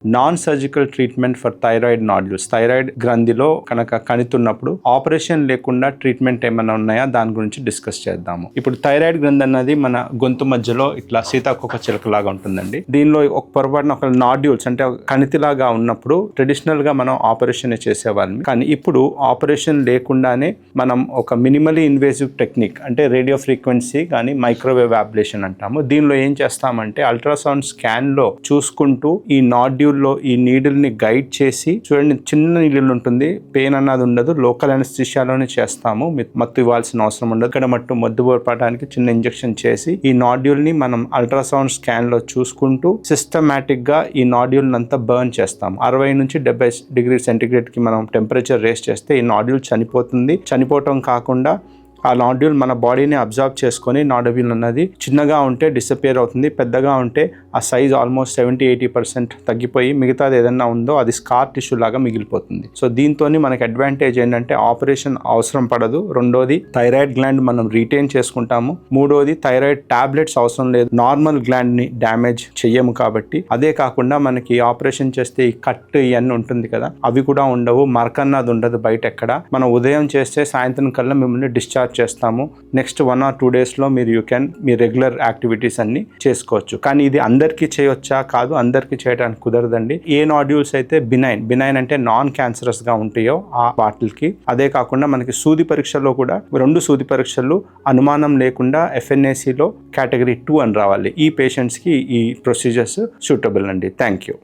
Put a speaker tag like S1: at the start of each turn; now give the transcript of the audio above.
S1: Non surgical treatment for thyroid nodules. Thyroid గ్రంథిలో కనుక కణుతున్నప్పుడు ఆపరేషన్ లేకుండా ట్రీట్మెంట్ ఏమైనా ఉన్నాయా దాని గురించి డిస్కస్ చేద్దాము. ఇప్పుడు థైరాయిడ్ గ్రంథి అన్నది మన గొంతు మధ్యలో ఇట్లా సీతాకోక చిలుకలాగా ఉంటుందండి. దీనిలో ఒక పొరపాటున ఒక నాడ్యూల్స్ అంటే కణితిలాగా ఉన్నప్పుడు ట్రెడిషనల్ గా మనం ఆపరేషన్ చేసేవాళ్ళం. కానీ ఇప్పుడు ఆపరేషన్ లేకుండానే మనం ఒక మినిమలీ ఇన్వేసివ్ టెక్నిక్ అంటే రేడియో ఫ్రీక్వెన్సీ కానీ మైక్రోవేవ్ అబ్లేషన్ అంటాము. దీనిలో ఏం చేస్తామంటే అల్ట్రాసౌండ్ స్కాన్ లో చూసుకుంటూ ఈ నాడ్యూల్ లో ఈ నీడిల్ ని గైడ్ చేసి, చూడండి చిన్న నీడిల్ ఉంటుంది, పెయిన్ అన్నది ఉండదు, లోకల్ అనస్థీషియాలోనే చేస్తాము, మత్తు ఇవ్వాల్సిన అవసరం ఉండదు. ఇక్కడ మట్టు మద్దు పోరపడడానికి చిన్న ఇంజెక్షన్ చేసి ఈ నాడ్యూల్ ని మనం అల్ట్రాసౌండ్ స్కాన్ లో చూసుకుంటూ సిస్టమాటిక్ గా ఈ నాడ్యూల్ అంతా బర్న్ చేస్తాము. 60 నుంచి 70 డిగ్రీ సెంటిగ్రేడ్ కి మనం టెంపరేచర్ రేస్ చేస్తే ఈ నాడ్యూల్ చనిపోతుంది. చనిపోవటం కాకుండా ఆ నాడ్యూల్ మన బాడీని అబ్జర్వ్ చేసుకొని నాడ్యూల్ అన్నది చిన్నగా ఉంటే డిసపియర్ అవుతుంది, పెద్దగా ఉంటే ఆ సైజ్ ఆల్మోస్ట్ 70-80% తగ్గిపోయి మిగతాది ఏదన్నా ఉందో అది స్కార్ టిష్యూ లాగా మిగిలిపోతుంది. సో దీంతో మనకి అడ్వాంటేజ్ ఏంటంటే ఆపరేషన్ అవసరం పడదు. రెండోది థైరాయిడ్ గ్లాండ్ మనం రీటైన్ చేసుకుంటాము. మూడోది థైరాయిడ్ టాబ్లెట్స్ అవసరం లేదు, నార్మల్ గ్లాండ్ ని డ్యామేజ్ చెయ్యము కాబట్టి. అదే కాకుండా మనకి ఆపరేషన్ చేస్తే ఈ కట్ ఇవన్నీ ఉంటుంది కదా, అవి కూడా ఉండవు, మరకన్నది ఉండదు బయట ఎక్కడ. మనం ఉదయం చేస్తే సాయంత్రం కల్లా మిమ్మల్ని డిశ్చార్జ్ చేస్తాము. నెక్స్ట్ 1 or 2 days లో మీరు మీ రెగ్యులర్ యాక్టివిటీస్ అన్ని చేసుకోవచ్చు. కానీ ఇది అందరికీ చేయొచ్చా? కాదు, అందరికీ చేయడానికి కుదరదండి. ఏ నాడ్యూల్స్ అయితే బినైన్ అంటే నాన్ క్యాన్సరస్ గా ఉంటాయో ఆ వాటికి. అదే కాకుండా మనకి సూది పరీక్షలో కూడా 2 సూది పరీక్షలు అనుమానం లేకుండా FNAC లో కేటగిరీ 2 అని రావాలి. ఈ పేషెంట్స్ కి ఈ ప్రొసీజర్స్ సూటబుల్ అండి. Thank you.